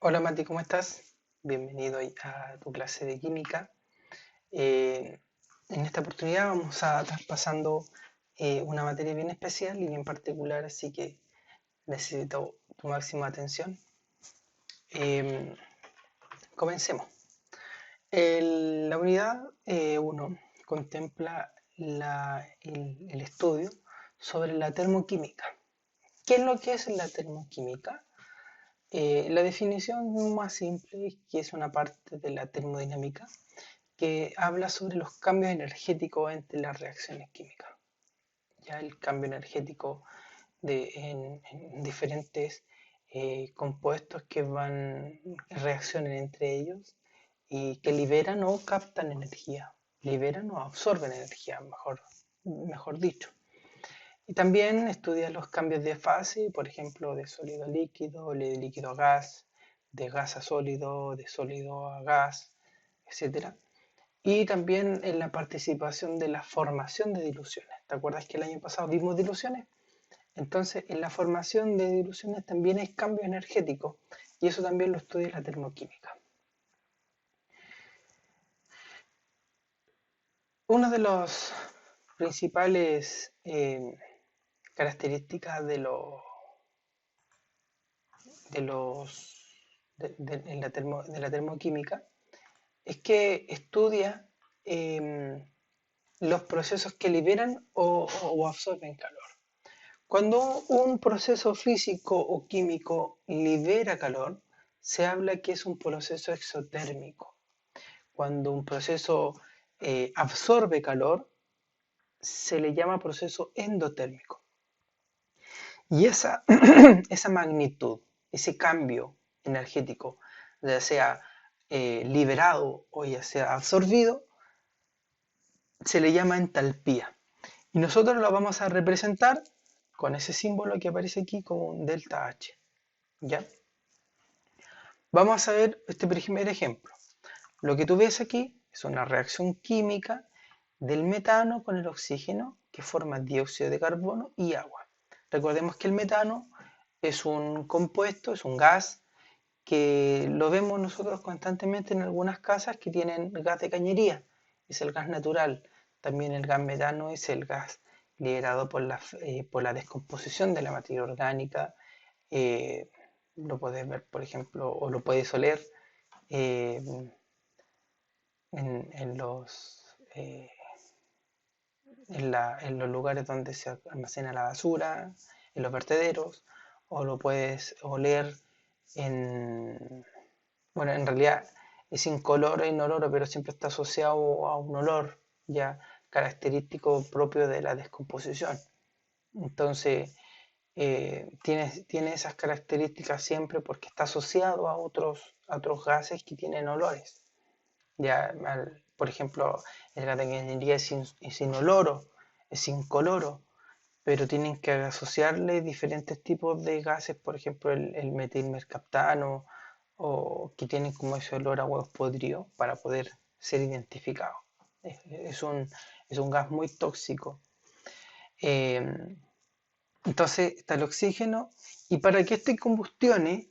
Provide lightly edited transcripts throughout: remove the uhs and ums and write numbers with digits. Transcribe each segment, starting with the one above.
Hola Mati, ¿cómo estás? Bienvenido a tu clase de química. Eh, en esta oportunidad vamos a estar pasando una materia bien especial y bien particular, así que necesito tu máxima atención. Eh, Comencemos. La unidad 1 contempla el estudio sobre la termoquímica. ¿Qué es lo que es la termoquímica? La definición más simple es que es una parte de la termodinámica que habla sobre los cambios energéticos entre las reacciones químicas. Ya el cambio energético en diferentes compuestos que reaccionen entre ellos y que liberan o captan energía, liberan o absorben energía, mejor dicho. Y también estudia los cambios de fase, por ejemplo, de sólido a líquido, de líquido a gas, de gas a sólido, de sólido a gas, etcétera. Y también en la participación de la formación de diluciones. ¿Te acuerdas que el año pasado vimos diluciones? Entonces, en la formación de diluciones también hay cambio energético y eso también lo estudia la termoquímica. Una de las principales características de, los, de la termoquímica es que estudia los procesos que liberan o absorben calor. Cuando un proceso físico o químico libera calor, se habla que es un proceso exotérmico. Cuando un proceso absorbe calor, se le llama proceso endotérmico. Y esa magnitud, ese cambio energético, ya sea liberado o ya sea absorbido, se le llama entalpía. Y nosotros lo vamos a representar con ese símbolo que aparece aquí como un delta H. ¿Ya? Vamos a ver este primer ejemplo. Lo que tú ves aquí es una reacción química del metano con el oxígeno que forma dióxido de carbono y agua. Recordemos que el metano es un compuesto, es un gas que lo vemos nosotros constantemente en algunas casas que tienen gas de cañería, es el gas natural. También el gas metano es el gas liberado por la descomposición de la materia orgánica. eh, lo puedes ver, por ejemplo, o lo puedes oler eh, en eh, en los lugares donde se almacena la basura, en los vertederos, o lo puedes oler en, bueno, en realidad es incoloro e inoloro, pero siempre está asociado a un olor ya característico propio de la descomposición. Entonces, tiene esas características siempre porque está asociado a otros gases que tienen olores. Ya, por ejemplo, el gas de ingeniería es inoloro, es incoloro, pero tienen que asociarle diferentes tipos de gases, por ejemplo, el metilmercaptano, o que tienen como ese olor a huevos podridos para poder ser identificados. Es, es un, es un gas muy tóxico. Eh, entonces está el oxígeno, y para que este combustione,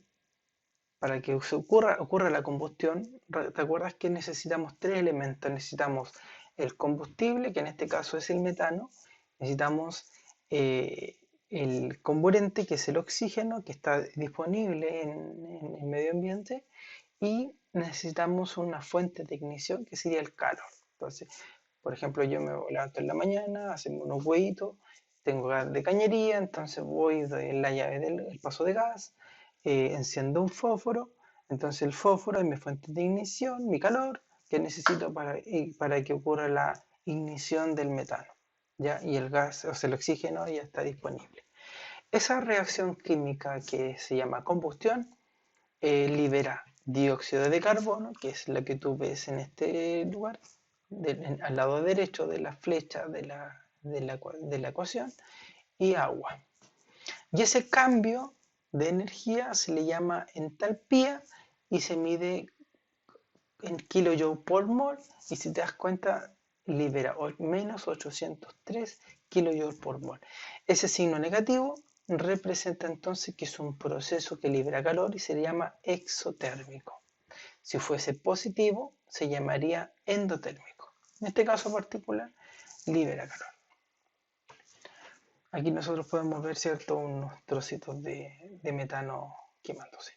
para que ocurra la combustión, ¿te acuerdas que necesitamos tres elementos? Necesitamos el combustible, que en este caso es el metano, necesitamos el comburente, que es el oxígeno, que está disponible en el medio ambiente, y necesitamos una fuente de ignición, que sería el calor. Entonces, por ejemplo, yo me levanto en la mañana, hacemos unos huevitos, tengo gas de cañería, entonces voy de la llave del paso de gas, enciendo un fósforo, entonces el fósforo es mi fuente de ignición, mi calor, que necesito para que ocurra la ignición del metano, ¿ya? Y el gas, o sea, el oxígeno ya está disponible. Esa reacción química que se llama combustión libera dióxido de carbono, que es lo que tú ves en este lugar, al lado derecho de la flecha de la ecuación, y agua. Y ese cambio de energía se le llama entalpía y se mide en kilojoule por mol, y si te das cuenta libera menos 803 kilojoule por mol. Ese signo negativo representa entonces que es un proceso que libera calor y se llama exotérmico. Si fuese positivo, se llamaría endotérmico. En este caso particular, libera calor. Aquí nosotros podemos ver, ¿cierto?, unos trocitos de metano quemándose.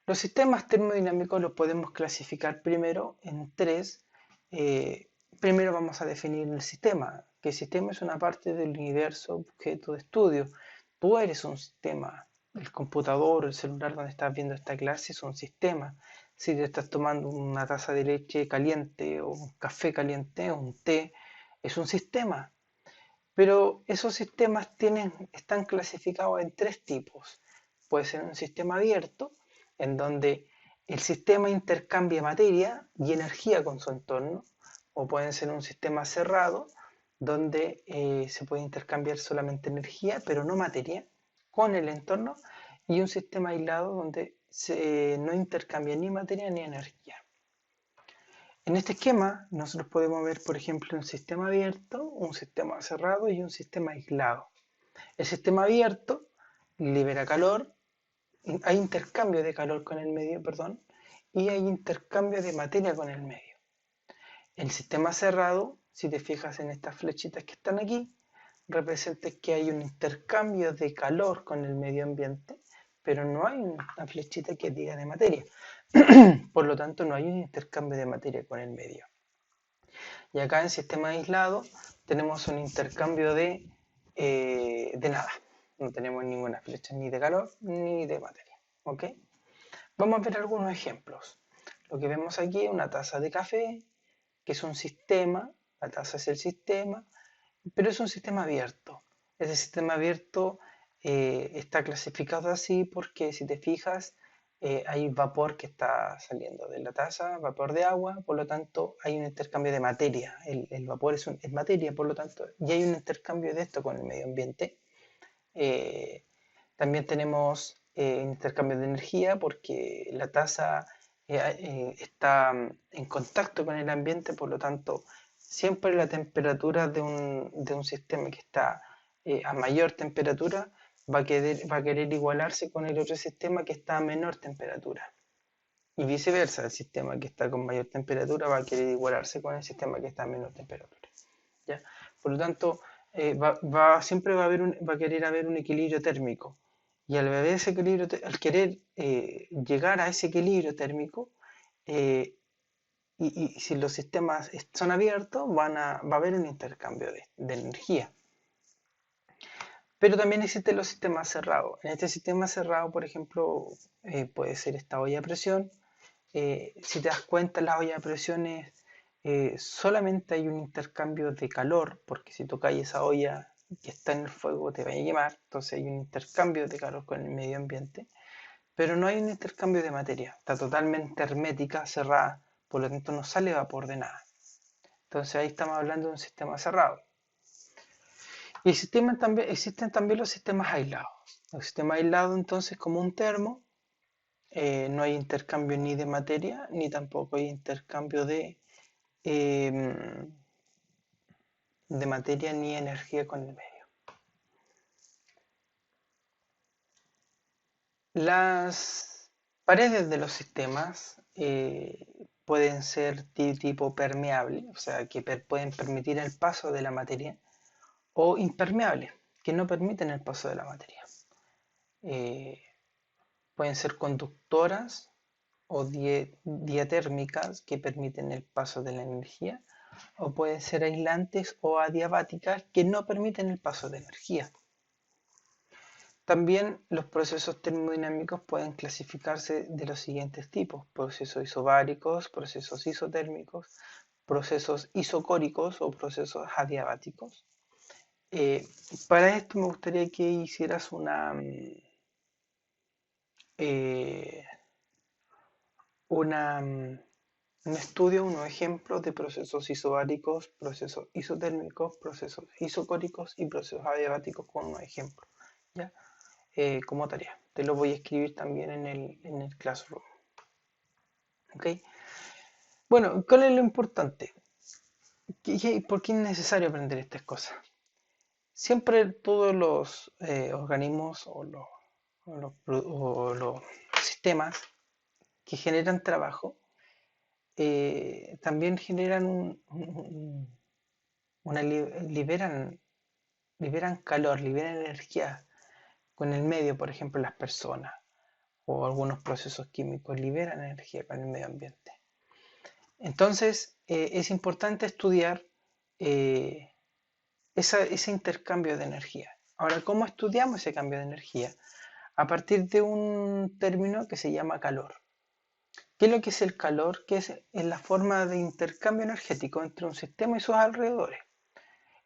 Los sistemas termodinámicos los podemos clasificar primero en tres. Primero vamos a definir el sistema, que el sistema es una parte del universo objeto de estudio. Tú eres un sistema. El computador o el celular donde estás viendo esta clase es un sistema. Si te estás tomando una taza de leche caliente o un café caliente o un té, es un sistema. Pero esos sistemas están clasificados en tres tipos. Puede ser un sistema abierto, en donde el sistema intercambia materia y energía con su entorno, o puede ser un sistema cerrado, donde se puede intercambiar solamente energía, pero no materia, con el entorno, y un sistema aislado donde no intercambia ni materia ni energía. En este esquema nosotros podemos ver, por ejemplo, un sistema abierto, un sistema cerrado y un sistema aislado. El sistema abierto libera calor, hay intercambio de calor con el medio, perdón, y hay intercambio de materia con el medio. El sistema cerrado, si te fijas en estas flechitas que están aquí, representa que hay un intercambio de calor con el medio ambiente, pero no hay una flechita que diga de materia. Por lo tanto, no hay un intercambio de materia con el medio. Y acá en sistema aislado tenemos un intercambio de nada. No tenemos ninguna flecha ni de calor ni de materia. ¿Ok? Vamos a ver algunos ejemplos. Lo que vemos aquí es una taza de café, que es un sistema. La taza es el sistema, pero es un sistema abierto. Ese sistema abierto está clasificado así porque si te fijas, hay vapor que está saliendo de la taza, vapor de agua, por lo tanto hay un intercambio de materia. El vapor es materia, por lo tanto, y hay un intercambio de esto con el medio ambiente. Eh, También tenemos intercambio de energía porque la taza está en contacto con el ambiente, por lo tanto, siempre la temperatura de un sistema que está a mayor temperatura va a querer igualarse con el otro sistema que está a menor temperatura. Y viceversa, el sistema que está con mayor temperatura va a querer igualarse con el sistema que está a menor temperatura. ¿Ya? Por lo tanto, siempre va a querer haber un equilibrio térmico. Y al querer llegar a ese equilibrio térmico, eh, y si los sistemas son abiertos, va a haber un intercambio de energía. Pero también existen los sistemas cerrados. En este sistema cerrado, por ejemplo, puede ser esta olla a presión. Si te das cuenta, las ollas a presión solamente hay un intercambio de calor, porque si tocáis esa olla que está en el fuego te va a quemar, entonces hay un intercambio de calor con el medio ambiente, pero no hay un intercambio de materia, está totalmente hermética, cerrada, por lo tanto no sale vapor de nada. Entonces ahí estamos hablando de un sistema cerrado. Y existen también los sistemas aislados. El sistema aislado entonces como un termo, no hay intercambio ni de materia, ni tampoco hay intercambio em, de materia ni energía con el medio. Las paredes de los sistemas pueden ser tipo permeable, o sea, que pueden permitir el paso de la materia, o impermeable, que no permiten el paso de la materia. Eh, Pueden ser conductoras o diatérmicas, que permiten el paso de la energía, o pueden ser aislantes o adiabáticas, que no permiten el paso de energía. También los procesos termodinámicos pueden clasificarse de los siguientes tipos: procesos isobáricos, procesos isotérmicos, procesos isocóricos o procesos adiabáticos. Eh, para esto me gustaría que hicieras eh, un estudio, unos ejemplos de procesos isobáricos, procesos isotérmicos, procesos isocóricos y procesos adiabáticos con unos ejemplos, ¿ya? Como tarea. Te lo voy a escribir también en el Classroom. ¿Ok? Bueno, ¿cuál es lo importante? ¿Por qué es necesario aprender estas cosas? Siempre todos los organismos o los sistemas que generan trabajo también generan liberan, liberan calor, liberan energía con el medio, por ejemplo, las personas o algunos procesos químicos liberan energía con el medio ambiente. Entonces, es importante estudiar eh, ese intercambio de energía. Ahora, ¿cómo estudiamos ese cambio de energía? A partir de un término que se llama calor. ¿Qué es lo que es el calor? Que es la forma de intercambio energético entre un sistema y sus alrededores.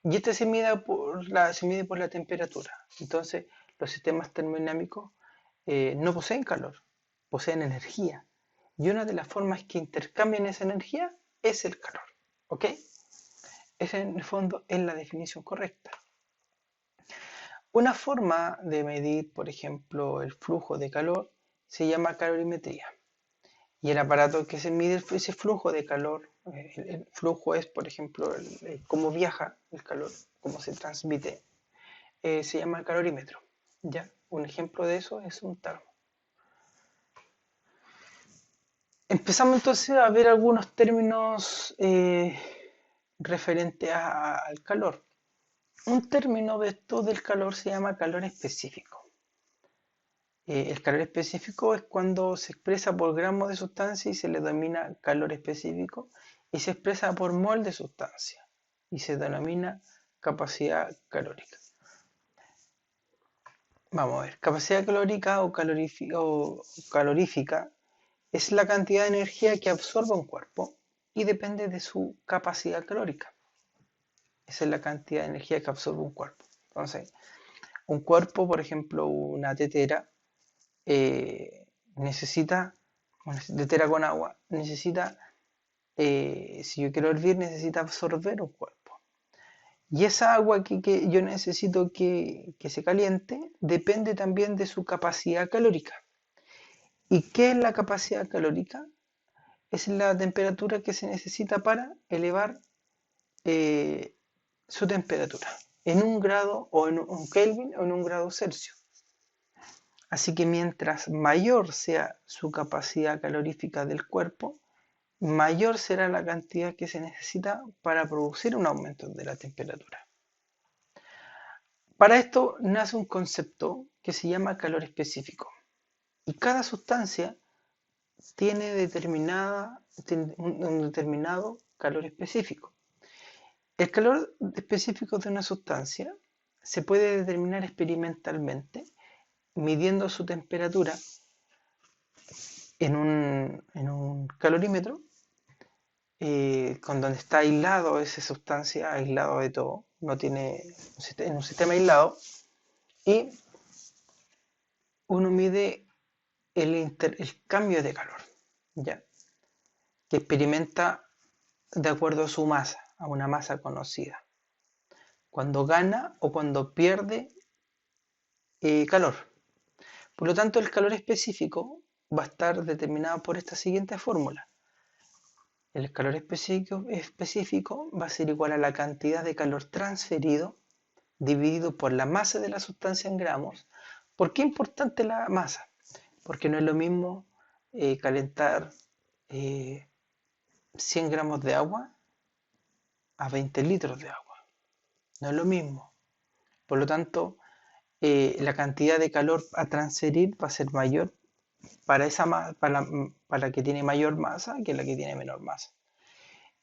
Y este se mide por la temperatura. Entonces, los sistemas termodinámicos no poseen calor, poseen energía. Y una de las formas que intercambian esa energía es el calor. ¿Ok? Esa en el fondo es la definición correcta. Una forma de medir, por ejemplo, el flujo de calor se llama calorimetría. Y el aparato que se mide ese flujo de calor, el flujo es, por ejemplo, cómo viaja el calor, cómo se transmite, se llama calorímetro. ¿Ya? Un ejemplo de eso es un termo. Empezamos entonces a ver algunos términos referentes al calor. Un término de esto del calor se llama calor específico. El calor específico es cuando se expresa por gramo de sustancia y se le denomina calor específico, y se expresa por mol de sustancia y se denomina capacidad calórica. Vamos a ver, capacidad calórica o calorífica es la cantidad de energía que absorbe un cuerpo y depende de su capacidad calórica. Esa es la cantidad de energía que absorbe un cuerpo. Entonces, un cuerpo, por ejemplo, una tetera, necesita, una tetera con agua, necesita, si yo quiero hervir, necesita absorber un cuerpo. Y esa agua que yo necesito que se caliente depende también de su capacidad calórica. ¿Y qué es la capacidad calórica? Es la temperatura que se necesita para elevar eh, su temperatura en un grado o en un Kelvin o en un grado Celsius. Así que mientras mayor sea su capacidad calorífica del cuerpo, mayor será la cantidad que se necesita para producir un aumento de la temperatura. Para esto nace un concepto que se llama calor específico. Y cada sustancia tiene un determinado calor específico. El calor específico de una sustancia se puede determinar experimentalmente midiendo su temperatura en un calorímetro, con donde está aislado esa sustancia, aislado de todo, no tiene en un sistema aislado, y uno mide el cambio de calor, ¿ya? Que experimenta de acuerdo a su masa, a una masa conocida, cuando gana o cuando pierde calor. Por lo tanto, el calor específico va a estar determinado por esta siguiente fórmula. El calor específico va a ser igual a la cantidad de calor transferido dividido por la masa de la sustancia en gramos. ¿Por qué es importante la masa? Porque no es lo mismo calentar 100 gramos de agua a 20 litros de agua. No es lo mismo. Por lo tanto, la cantidad de calor a transferir va a ser mayor para para la que tiene mayor masa que la que tiene menor masa.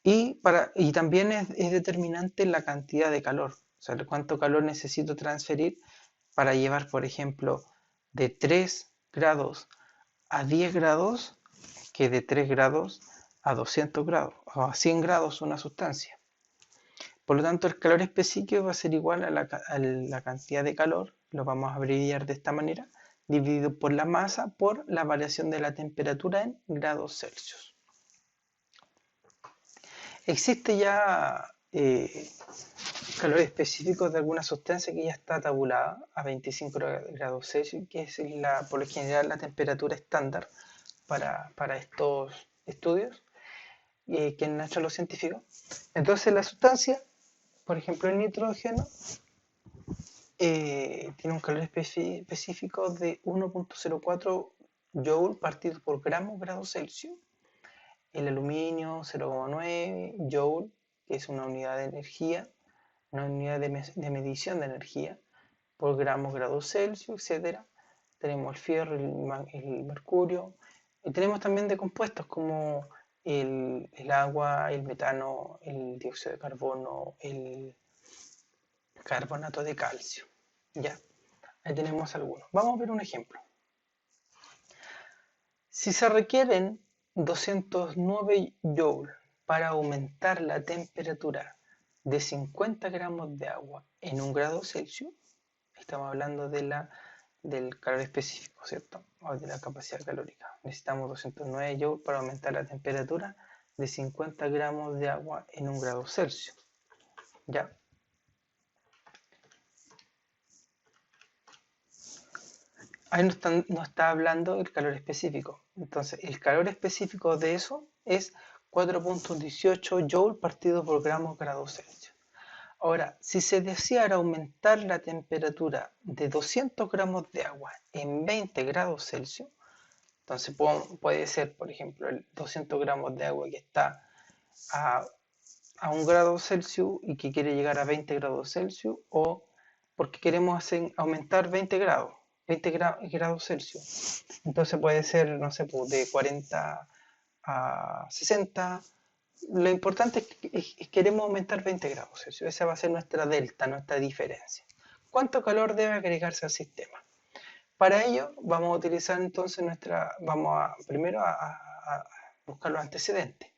Y también es determinante la cantidad de calor, o sea, cuánto calor necesito transferir para llevar, por ejemplo, de 3 grados a 10 grados, que de 3 grados a 200 grados, o a 100 grados una sustancia. Por lo tanto, el calor específico va a ser igual a la cantidad de calor, lo vamos a abreviar de esta manera, dividido por la masa por la variación de la temperatura en grados Celsius. Existe ya calor específico de alguna sustancia que ya está tabulada a 25 grados Celsius, que es por lo general la temperatura estándar para estos estudios que han hecho los científicos. Entonces la sustancia, por ejemplo el nitrógeno, tiene un calor específico de 1.04 joule partido por grado Celsius. El aluminio 0,9 joule, que es una unidad de energía, una unidad de medición de energía por grado Celsius, etc. Tenemos el fierro, el mercurio, y tenemos también de compuestos como el agua, el metano, el dióxido de carbono, el carbonato de calcio. Ya, ahí tenemos algunos. Vamos a ver un ejemplo. Si se requieren 209 joules para aumentar la temperatura de 50 gramos de agua en 1 grado Celsius, estamos hablando del calor específico, ¿cierto? O de la capacidad calórica. Necesitamos 209 joules para aumentar la temperatura de 50 gramos de agua en 1 grado Celsius. ¿Ya? Ahí no está hablando el calor específico. Entonces, el calor específico de eso es 4.18 joules partido por grado Celsius. Ahora, si se deseara aumentar la temperatura de 200 gramos de agua en 20 grados Celsius, entonces puede ser, por ejemplo, el 200 gramos de agua que está a 1 grado Celsius y que quiere llegar a 20 grados Celsius, o porque queremos aumentar 20 grados Celsius. Entonces puede ser, no sé, de 40 a 60. Lo importante es que queremos aumentar 20 grados Celsius. Esa va a ser nuestra delta, nuestra diferencia. ¿Cuánto calor debe agregarse al sistema? Para ello vamos a utilizar entonces primero a buscar los antecedentes.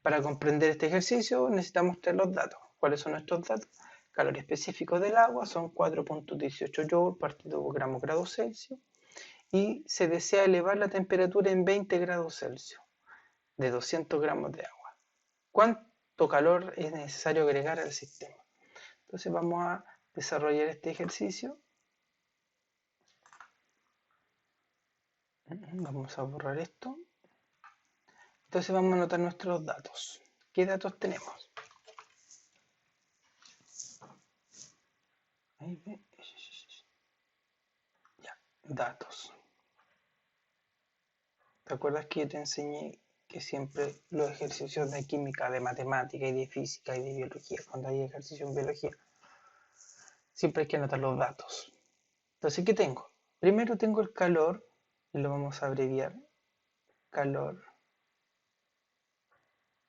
Para comprender este ejercicio necesitamos tener los datos. ¿Cuáles son nuestros datos? Calor específico del agua son 4.18 joules partido por grado Celsius, y se desea elevar la temperatura en 20 grados Celsius de 200 gramos de agua. ¿Cuánto calor es necesario agregar al sistema? Entonces vamos a desarrollar este ejercicio. Vamos a borrar esto. Entonces vamos a anotar nuestros datos. ¿Qué datos tenemos? Ya, datos. ¿Te acuerdas que yo te enseñé que siempre los ejercicios de química, de matemática y de física y de biología, cuando hay ejercicio en biología, siempre hay que anotar los datos? Entonces, ¿qué tengo? Primero tengo el calor, y lo vamos a abreviar, calor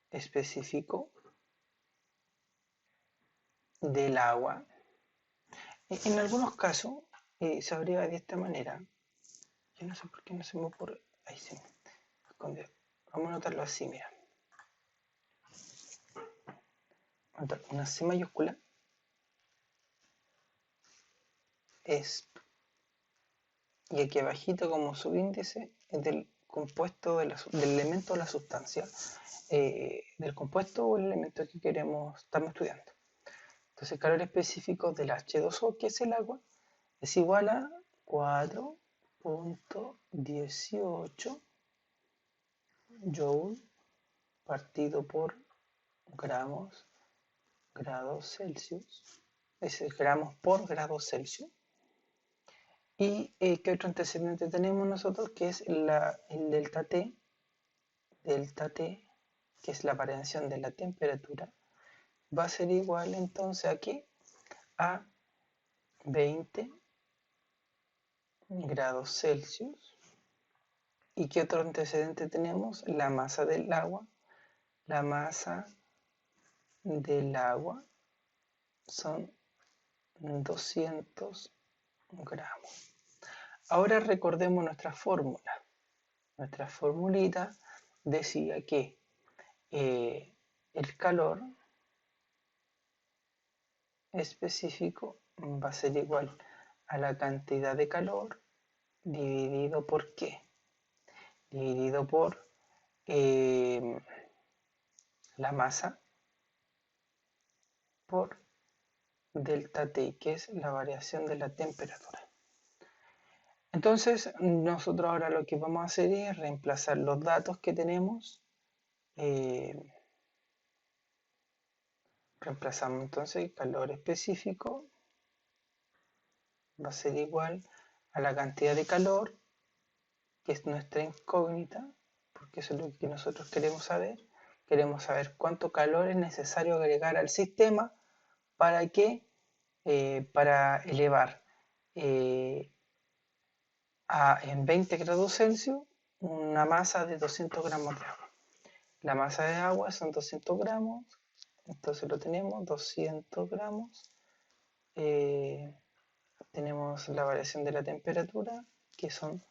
específico del agua. En algunos casos se abrevia de esta manera. Yo no sé por qué no se me ocurre. Ahí se me escondió. Vamos a anotarlo así, mira. Anotar una C mayúscula es, y aquí abajito como subíndice es del compuesto del elemento o la sustancia, del compuesto o el elemento que estamos estudiando. Entonces el calor específico del H2O, que es el agua, es igual a 4.18 joule partido por grados Celsius. Es gramos por grado Celsius. ¿Y qué otro antecedente tenemos nosotros? Que es el delta T, que es la variación de la temperatura, va a ser igual entonces aquí a 20 grados Celsius. ¿Y qué otro antecedente tenemos? La masa del agua. La masa del agua son 200 gramos. Ahora recordemos nuestra fórmula. Nuestra formulita decía que el calor específico va a ser igual a la cantidad de calor dividido por ¿qué? Dividido por la masa por delta T, que es la variación de la temperatura. Entonces, nosotros ahora lo que vamos a hacer es reemplazar los datos que tenemos. Reemplazamos entonces calor específico va a ser igual a la cantidad de calor, que es nuestra incógnita, porque eso es lo que nosotros queremos saber. Queremos saber cuánto calor es necesario agregar al sistema para que para elevar en 20 grados Celsius una masa de 200 gramos de agua. La masa de agua son 200 gramos, entonces lo tenemos, 200 gramos. Tenemos la variación de la temperatura, que son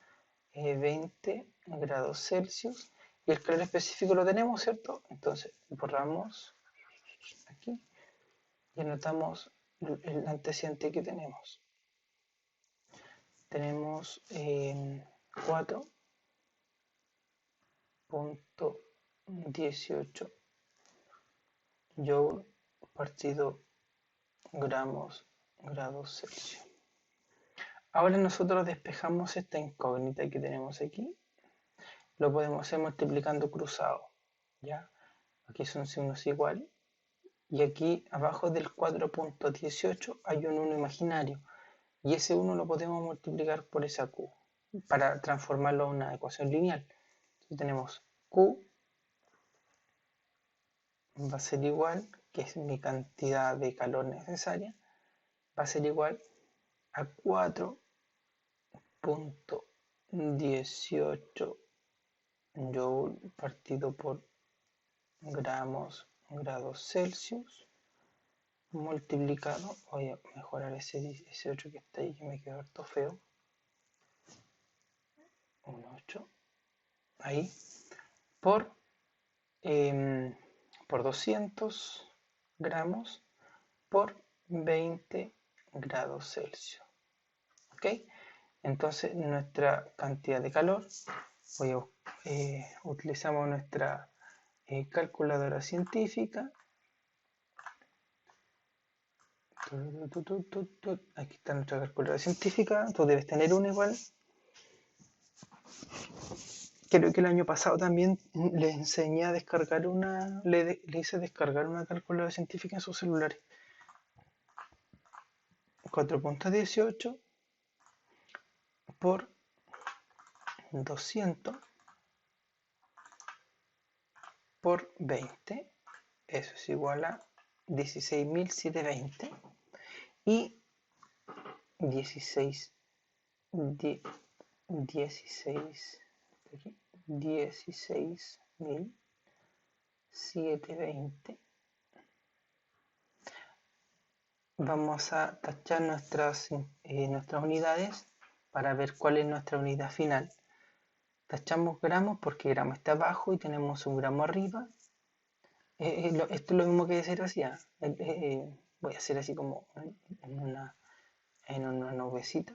20 grados Celsius, y el calor específico lo tenemos, ¿cierto? Entonces borramos aquí y anotamos el antecedente que tenemos. Tenemos 4.18 joule partido grados Celsius. Ahora nosotros despejamos esta incógnita que tenemos aquí. Lo podemos hacer multiplicando cruzado, ¿ya? Aquí son signos iguales. Y aquí abajo del 4.18 hay un 1 imaginario. Y ese 1 lo podemos multiplicar por esa Q para transformarlo a una ecuación lineal. Entonces tenemos Q va a ser igual, que es mi cantidad de calor necesaria, va a ser igual a 4.18 joule partido por grados Celsius multiplicado, voy a mejorar ese 8 que está ahí que me quedó harto feo, un 8 ahí, por 200 gramos por 20 grados Celsius. ¿Ok? Entonces nuestra cantidad de calor, utilizamos nuestra calculadora científica. Aquí está nuestra calculadora científica. Tú debes tener una igual. Creo que el año pasado también le enseñé a descargar le hice descargar una calculadora científica en sus celulares. 4.18 por 200 por 20, eso es igual a 16.720 y 16.720. Vamos a tachar nuestras unidades para ver cuál es nuestra unidad final. Tachamos gramos porque gramo está abajo y tenemos un gramo arriba. Esto es lo mismo que decir así. Voy a hacer así como en una nubecita.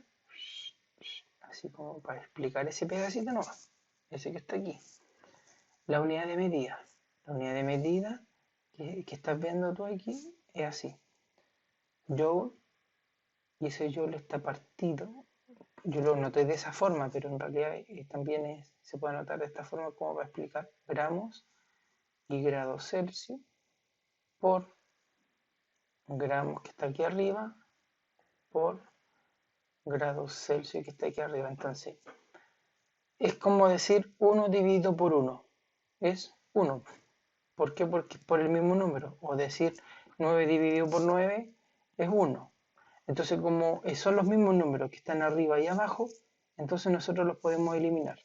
Así como para explicar ese pedacito nomás. Ese que está aquí. La unidad de medida. La unidad de medida que estás viendo tú aquí es así. Joule, y ese joule está partido. Yo lo noté de esa forma, pero en realidad también se puede anotar de esta forma como para explicar gramos y grados Celsius por gramos que está aquí arriba por grados Celsius que está aquí arriba. Entonces, es como decir 1 dividido por 1. Es 1. ¿Por qué? Porque es por el mismo número. O decir 9 dividido por 9 es 1. Entonces, como son los mismos números que están arriba y abajo, entonces nosotros los podemos eliminar.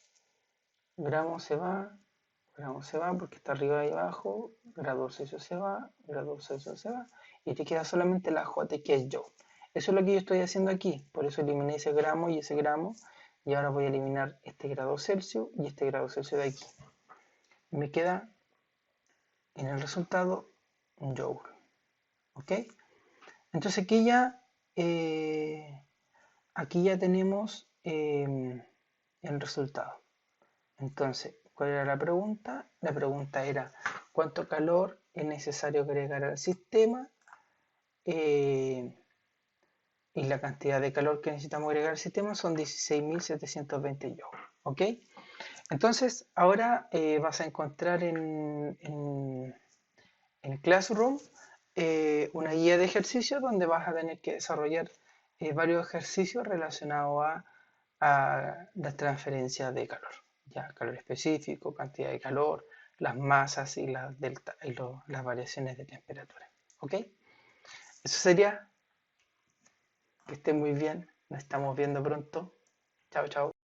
Gramos se va porque está arriba y abajo, grados Celsius se va, grados Celsius se va, y te queda solamente la J, que es joule. Eso es lo que yo estoy haciendo aquí, por eso eliminé ese gramo, y ahora voy a eliminar este grado Celsius y este grado Celsius de aquí. Me queda en el resultado un joule. ¿Ok? Entonces aquí ya tenemos el resultado. Entonces, ¿cuál era la pregunta? La pregunta era ¿cuánto calor es necesario agregar al sistema? Y la cantidad de calor que necesitamos agregar al sistema son 16.720 joules. ¿Ok? Entonces, ahora vas a encontrar en Classroom una guía de ejercicio donde vas a tener que desarrollar varios ejercicios relacionados a la transferencia de calor. Ya, calor específico, cantidad de calor, las masas y las delta y las variaciones de temperatura. ¿Ok? Eso sería. Que estén muy bien. Nos estamos viendo pronto. Chao, chao.